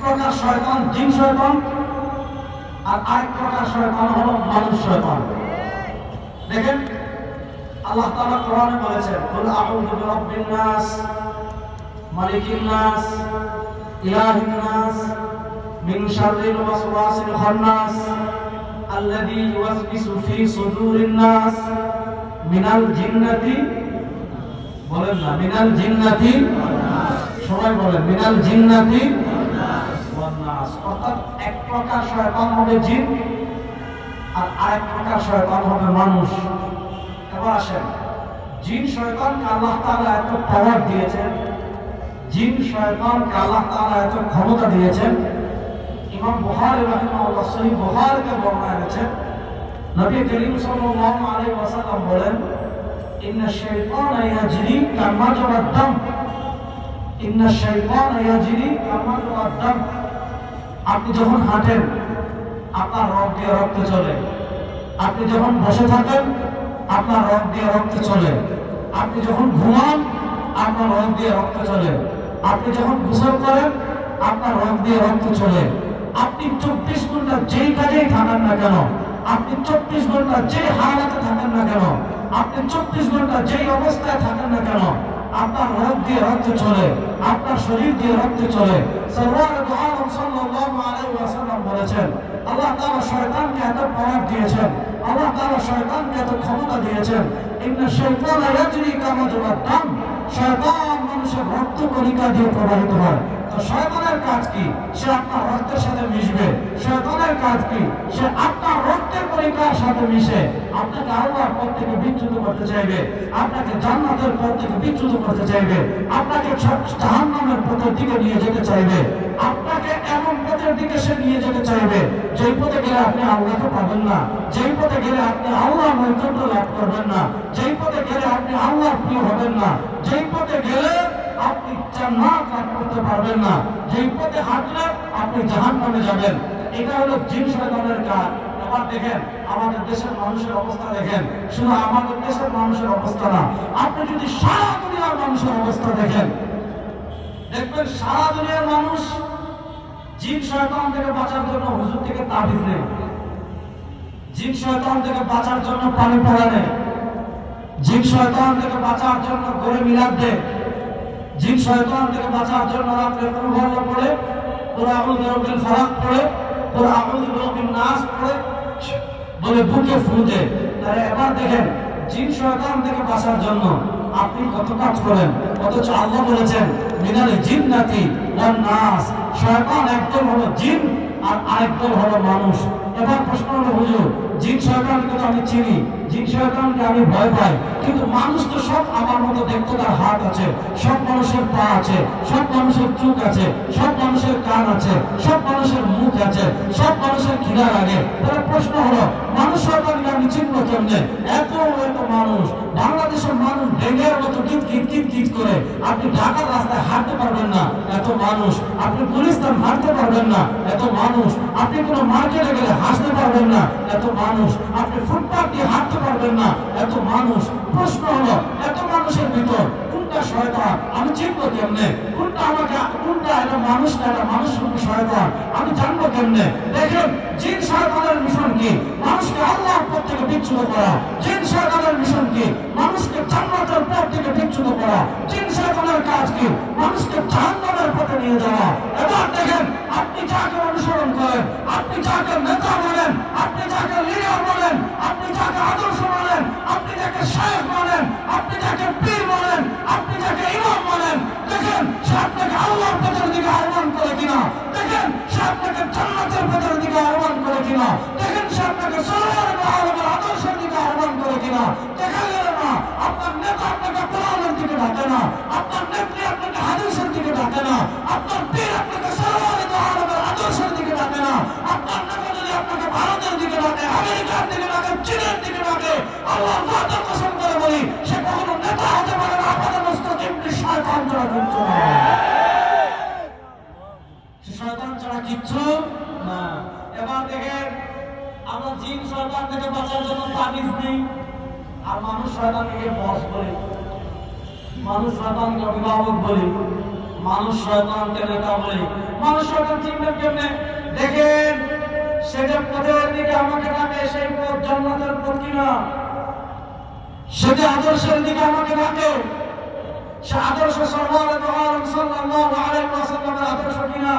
প্রকার শয়তান জিন শয়তান, আর আরেক প্রকার শয়তান হলো মানুষ শয়তান। দেখেন আল্লাহ তাআলা কোরআনে বলেছেন, কুল আউযু বিরাব্বিন নাস, মালিকিন নাস, ইলাহিন নাস, মিন শাররিল ওয়াসওয়াসিল খান্নাস, আল্লাযী ইউওয়াসবিসু ফি সুদুরিন নাস, মিনাল জিন্নাতি, বলেন না মিনাল জিন্নাতি, সবাই বলেন মিনাল জিন্নাতি ওয়ান নাস। অর্থাৎ এক প্রকার শয়তান হবে জিন, আর আরেক প্রকার শয়তান হবে মানুষ। এবার আসেন, জিন শয়তানকে আল্লাহ তাআলা এত পাওয়ার দিয়েছেন, জিন শয়তানকে আল্লাহ তাআলা এত ক্ষমতা দিয়েছেন। ইমাম বুখারী রাহিমাহুল্লাহ সহিহ বুখারীতে বর্ণনা এনেছেন, নবী করিম সাল্লাল্লাহু আলাইহি ওয়াসাল্লাম বলেন, ইন্না শাইতানা ইয়াজরি কামা জারাদ দাম, ইন্না শাইতানা ইয়াজরি কামা জারাদ দাম। আপনি যখন হাঁটেন আপনার রগ দিয়ে রক্ত চলে, আপনি যখন বসে থাকেন আপনার রগ দিয়ে রক্ত চলে, আপনি যখন ঘুমান আপনার রগ দিয়ে রক্ত চলে, আপনি যখন গোসল করেন আপনার রগ দিয়ে রক্ত চলে। আপনি 24 ঘন্টা যেই কাজেই থাকেন না কেন, আপনি 24 ঘন্টা যে হালাতে থাকেন না কেন, আপনি 24 ঘন্টা যেই অবস্থায় থাকেন না কেন, আপনার রগ দিয়ে রক্ত চলে, আপনার শরীর দিয়ে রক্ত চলে। সর্বদা আলম সাল্লাল্লাহু আলাইহি ওয়াসাল্লাম বলেছেন, আল্লাহ তাআলা শয়তানকে এত পাওয়ার দিয়েছেন, আল্লাহ তাআলা শয়তানকে এত ক্ষমতা দিয়েছেন। ইন্না শাইতানা ইয়াজরি কামা জারাদ দাম, শয়তান মানুষের রক্ত কণিকা দিয়ে প্রবাহিত হয়। তো শয়তানের কাজ কি? সে আপনার রক্তের সাথে মিশবে। শয়তানের কাজ কি? সে আপনার রক্তের কণিকার সাথে মিশে আপনাকে আল্লাহর পথ থেকে বিচ্যুত করতে চাইবে, আপনাকে জান্নাতের পথ থেকে বিচ্যুত করতে চাইবে, আপনাকে জাহান্নামের পথের দিকে নিয়ে যেতে চাইবে, আপনাকে এমন পথের দিকে সে নিয়ে যেতে চাইবে যেই পথে গেলে আপনি আল্লাহকে পাবেন না, যেই পথে গেলে আপনি আল্লাহর নৈকট্য লাভ করবেন না, যেই পথে গেলে আপনি আল্লাহর প্রিয় হবেন না, যেই পথে গেলে আপনি জান্নাত লাভ করতে পারবেন না, যেই পথে হাঁটলে আপনি জাহান্নামে যাবেন। এটা হলো জিন শয়তানের কাজ। এবার দেখেন আমাদের দেশের মানুষের অবস্থা দেখেন, শুধু আমাদের দেশের মানুষের অবস্থা না, আপনি যদি সারা দুনিয়ার মানুষের অবস্থা দেখেন, দেখবেন সারা দুনিয়ার মানুষ জিন শয়তান থেকে বাঁচার জন্য হুজুর থেকে তাবিজ নেয়, জিন শয়তান থেকে বাঁচার জন্য পানি পড়া নেয়, জিন শয়তান থেকে বাঁচার জন্য গড়ে মিলাদ দেয়, জিন শয়তান থেকে বাঁচার জন্য রাত্রে কুরআন পড়ে, কুল আউযু বিরাব্বিল ফালাক পড়ে, কুল আউযু বিরাব্বিন নাস পড়ে, বলে বুকে ফু দেয়। তাহলে এবার দেখেন জিন শয়তান থেকে বাঁচার জন্য আপনি কত কাজ করেন, অথচ আল্লাহ বলেছেন মিনাল জিন্নাতি ওয়ান নাস। শয়তান একদল হলো জিন আর আরেকদল হলো মানুষ। এবার প্রশ্ন হলো, হুজুর জিন শয়তানকে তো আমি চিনি, জিন শয়তানকে আমি ভয় পাই, কিন্তু মানুষ তো সব আমার মতো দেখতে, তার হাত আছে, সব মানুষের পা আছে, সব মানুষের চোখ আছে, সব মানুষের কান আছে, সব মানুষের মুখ আছে, সব মানুষের খিদা লাগে। তাহলে প্রশ্ন হলো মানুষ শয়তানকে আমি চিনব কেমনে? এত এত মানুষ, বাংলাদেশের মানুষ ডেঙ্গের মতো গীত গীত গীত গীত করে, আপনি ঢাকার রাস্তায় হাঁটতে পারবেন না এত মানুষ, আপনি গুলিস্তান হাঁটতে পারবেন না এত মানুষ, আপনি কোনো মার্কেটে গেলে হাসতে পারবেন না এত মানুষ, আপনি ফুটপাথ দিয়ে হাঁটতে পারবেন না এত মানুষ। প্রশ্ন হলো এত মানুষের ভিতর কোনটা শয়তান আমি চিনবো কেমনে? কোনটা আমাকে, কোনটা এটা মানুষ না এটা মানুষ শয়তান আমি জানবো কেমনে? দেখেন জিন শয়তানের মিশন কি? মানুষকে আল্লাহর পথ থেকে বিচ্যুত করা। জিন শয়তানের মিশন কি? মানুষকে জান্নাতের পথ থেকে বিচ্যুত করা। জিন শয়তানের কাজ কি? মানুষকে জাহান্নামের পথে নিয়ে যাওয়া। এবার দেখেন আপনি যাকে অনুসরণ করেন, আপনি যাকে নেতা বলেন, আপনি যাকে লিডার বলেন, আপনি যাকে আদর্শ বলেন, আপনি যাকে শায়েখ বলেন, আপনি যাকে পীর বলেন, আপনি যাকে ইমাম বলেন, দেখেন সে আপনাকে আল্লাহর পথের দিকে আহ্বান করে কিনা, দেখেন সে আপনাকে জান্নাতের পথের দিকে আহ্বান করে কিনা, দেখেন সে আপনাকে সরোয়ার আলমের আদর্শের দিকে আহ্বান করে কিনা। দেখা গেল না আপনার নেতা আপনাকে কোরআনের দিকে ডাকে না, আপনার নেত্রী আপনাকে হাদিসের দিকে ডাকে না, আপনার পীর আপনাকে সরোয়ার আলমের আদর্শের দিকে ডাকে না, আপনার নেতা যদি আপনাকে ভারতের দিকে ডাকে, আমেরিকার দিকে ডাকে, চীনের দিকে ডাকে, আল্লাহর ওয়াদা কসম করে বলি সে কখনো নেতা হতে পারে না, আপনাদের মুস্তাকিমটি শয়তান ছাড়া কিচ্ছু না, সে শয়তান ছাড়া কিচ্ছু না। এবার দেখেন আমরা জিন শয়তান থেকে বাঁচার জন্য তাবিজ নেই, আর মানুষ শয়তানকে বস বলি, মানুষ শয়তানকে অভিভাবক বলি, মানুষ শয়তানকে নেতা বলে। মানুষ শয়তান চিনবেন কেমনে? দেখেন সে যে পথের দিকে আমাকে ডাকে, সেই পথ জান্নাতের পথ কিনা? সে যে আদর্শের দিকে আমাকে ডাকে, সে আদর্শ সাল্লাল্লাহু আলাইহি ওয়াসাল্লামের আদর্শ কিনা?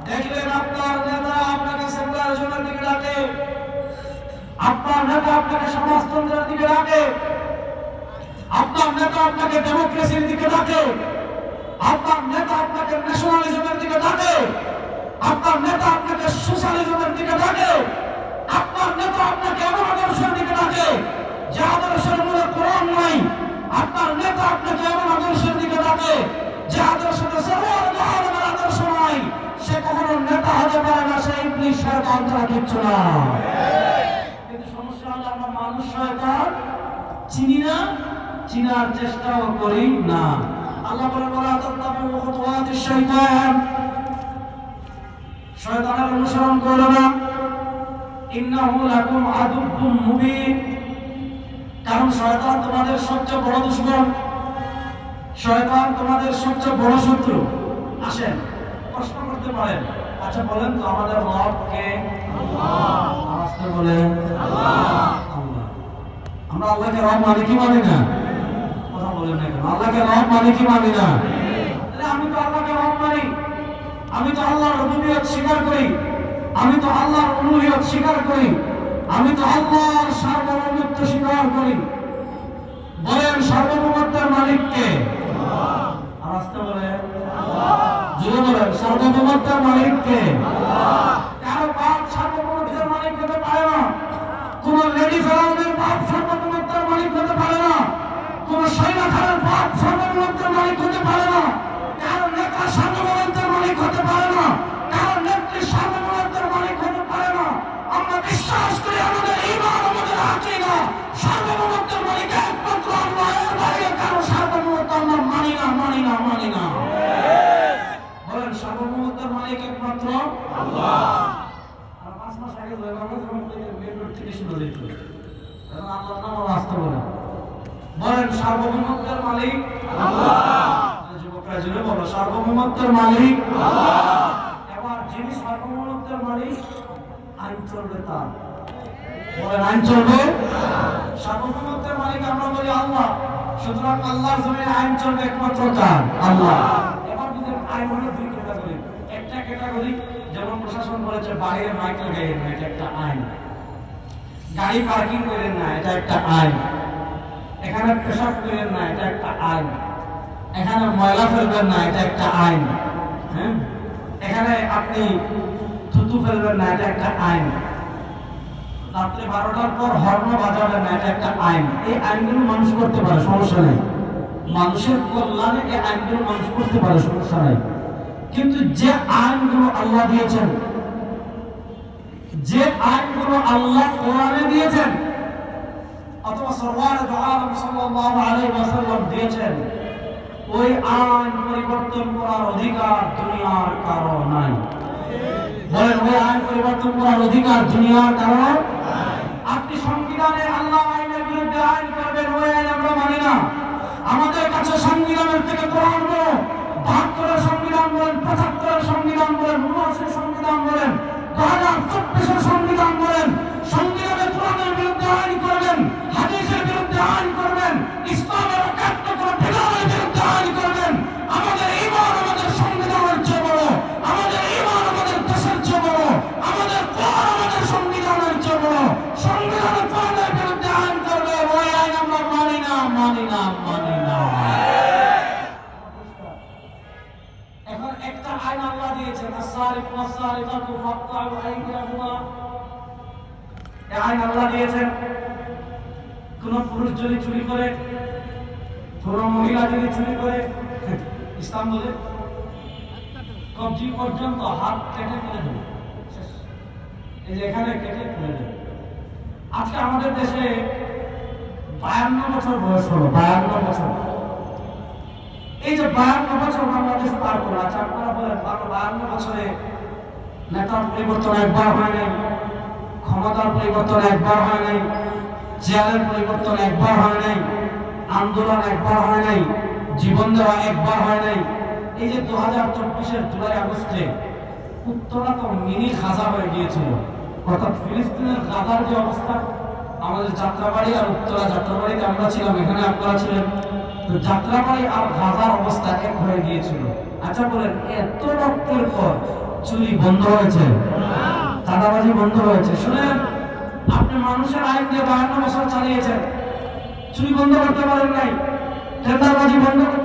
দেখলেন আপনার নেতা আপনাকে সেকুলারিজমের দিকে ডাকে, আপনার নেতা আপনাকে সমাজতন্ত্রের দিকে ডাকে, আপনার নেতা আপনাকে ডেমোক্রেসির দিকে ডাকে, আপনার নেতা আপনাকে ন্যাশনালিজমের দিকে ডাকে, আপনার নেতা আপনাকে সোশ্যালিজমের দিকে ডাকে, আপনার নেতা আপনাকে এমন আদর্শের দিকে ডাকে যে আদর্শের মূলে কোরআন নাই, আপনার নেতা আপনাকে এমন আদর্শের দিকে ডাকে যে আদর্শে সর্বদা আদর্শ নাই, সে কখনো নেতা হতে পারে না, সে ইবলিস শয়তান ছাড়া কিচ্ছু না। কিন্তু সমস্যা হলো আমরা মানুষ শয়তান চিনি না, চিনার চেষ্টাও করি না। আল্লাহ বলেন ওয়ালা তাত্তাবিউ খুতুওয়াতিশ শাইতান, শয়তানের অনুসরণ করো না, ইন্নাহু লাকুম আদুউম মুবিন, কারণ শয়তান তোমাদের সবচেয়ে বড় দুশমন, শয়তান তোমাদের সবচেয়ে বড় শত্রু। আসেন প্রশ্ন করতে পারেন, আচ্ছা বলেন তো আমাদের রব কে? আল্লাহ। আওয়াজে বলেন আল্লাহ। আল্লাহ। আমরা আল্লাহকে রব মানি কি মানি না? কথা বলেন না কেন? আল্লাহকে রব মানি কি মানি না? তাহলে আমি তো আল্লাহকে রব মানি, আমি তো আল্লাহর রুবুবিয়ত স্বীকার করি, আমি তো আল্লাহর উলুহিয়ত স্বীকার করি, আমি তো আল্লাহর সার্বভৌমত্ব স্বীকার করি। বলেন সার্বভৌমত্বের মালিক কে? আল্লাহ। আওয়াজে বলেন আল্লাহ। জোরে বলেন সার্বভৌমত্বের মালিক কে? আল্লাহ। কারো বাপ সার্বভৌমত্বের মালিক হতে পারে না, কোন লেডি ফেরাউনের বাপ সার্বভৌমত্বের মালিক হতে পারে না, কোন সাইনা খানের বাপ সার্বভৌমত্বের মালিক হতে পারে না, কারো নেতা সার্বভৌমত্বের মালিক হতে পারে না, কারো নেত্রী সার্বভৌমত্বের মালিক হতে পারে না। আমরা বিশ্বাস করি আমাদের ঈমান, আমাদের আকীদা সার্বভৌমত্বের মালিক একমাত্র আল্লাহ, এর বাইরে কারো সার্বভৌমত্ব আমরা মানি না, মানি না, মানি না। বলেন সার্বভৌমত্বের মালিক একমাত্র আল্লাহ। আর 5 মাস আগে আমরা যখন মেট্রো থেকে শুরু হইতো, তখন আল্লাহর নাম আসতে বলেন সার্বভৌমত্বের মালিক আল্লাহ। যুবকরা জুড়ে বলো সার্বভৌমত্বের মালিক আল্লাহ। এবার যিনি সার্বভৌমত্বের মালিক, আইন চলবে তার। বলেন আইন চলবে। সার্বভৌমত্বের মালিক আমরা বলি আল্লাহ, সুতরাং আল্লাহর জমিনে আইন চলবে একমাত্র কার? আল্লাহ। এবার বুঝেন আইন হলো 2 ক্যাটাগরি। একটা ক্যাটাগরি যেমন প্রশাসন বলেছে বাইরে মাইক লাগাইয়েন না, এটা একটা আইন। গাড়ি পার্কিং করেন না, এটা একটা আইন। এখানে পেশাব করেন না, এটা একটা আইন। এখানে ময়লা ফেলবেন না, এটা একটা আইন। হ্যাঁ, এখানে আপনি থুতু ফেলবেন না, এটা একটা আইন। রাত্রে 12টার পর হর্ন বাজাবেন না, এটা একটা আইন। এই আইনগুলো মানুষ করতে পারে, সমস্যা নেই। মানুষের কল্যাণে এই আইনগুলো মানুষ করতে পারে, সমস্যা নেই। কিন্তু যে আইনগুলো আল্লাহ দিয়েছেন, যে আইনগুলো আল্লাহ কোরআনে দিয়েছেন অথবা সরওয়ারে দু আলম সাল্লাল্লাহু আলাইহি ওয়াসাল্লাম দিয়েছেন, ওই আইন পরিবর্তন করার অধিকার দুনিয়ার কারো নাই। বলেন ওই আইন পরিবর্তন করার অধিকার দুনিয়ার কারো নাই। আপনি সংবিধানে আল্লাহ আইনের বিরুদ্ধে আইন করবেন, ওই আইন আমরা মানি না। আমাদের কাছে সংবিধানের থেকে কোরআন বড়। ৭২-এর সংবিধান বলেন, ৭৫-এর সংবিধান বলেন, ৭৯-এর সংবিধান বলেন, ২০২৪-এর সংবিধান বলেন, সংবিধানে কোরআনের বিরুদ্ধে আইন করবেন, হাদিসের বিরুদ্ধে আইন করবেন, ইসলামের একাত্ম করে বিধানের বিরুদ্ধে আইন করবেন। আমাদের ঈমান আমাদের সংবিধানের চেয়ে বড়, আমাদের ঈমান আমাদের দেশের চেয়ে বড়, আমাদের কোরআন আমাদের সংবিধানের চেয়ে বড়। সংবিধানে কোরআনের বিরুদ্ধে আইন করবে, ওই আইন আমরা মানি না, মানি না, মানি না। এখন একটা আইন আল্লাহ দিয়েছেন, আস-সারিকু ওয়াস-সারিকাতু ফাকতাউ আইদিয়াহুমা। এই আইন আল্লাহ দিয়েছেন, কোন পুরুষ যদি চুরি করে, কোন মহিলা যদি চুরি করে, ইসলাম বলে কবজি পর্যন্ত হাত কেটে ফেলে দেবে। এই যে এখানে কেটে ফেলে দেবে। আজকে আমাদের দেশে 52 বছর বয়স হলো, 52 বছর। এই যে 52 বছর বাংলাদেশ পার করলো, আচ্ছা আপনারা বলেন 52 বছরে নেতার পরিবর্তন একবার হয় নাই, ক্ষমতার পরিবর্তন একবার হয় নাই, চেয়ারের পরিবর্তন একবার হয় নাই, আন্দোলন একবার হয় নাই, জীবন দেওয়া একবার হয় নাই, এই যে 2024-এর জুলাই আগস্টে উত্তরা তো মিনি গাজা হয়ে গিয়েছিল, অর্থাৎ ফিলিস্তিনের গাজার যে অবস্থা, আমাদের যাত্রাবাড়ি আর উত্তরা, যাত্রাবাড়িতে আমরা ছিলাম, এখানে আপনারা ছিলেন, তো যাত্রাবাড়ি আর গাজার অবস্থা এক হয়ে গিয়েছিল। আচ্ছা বলেন, এত রক্তের পর চুরি বন্ধ হয়েছে? চাঁদাবাজি বন্ধ হয়েছে? শুনেন, আপনি মানুষের আইন দিয়ে 52 বছর চালিয়েছেন, চুরি বন্ধ করতে পারেন নাই, টেন্ডারবাজি বন্ধ করতে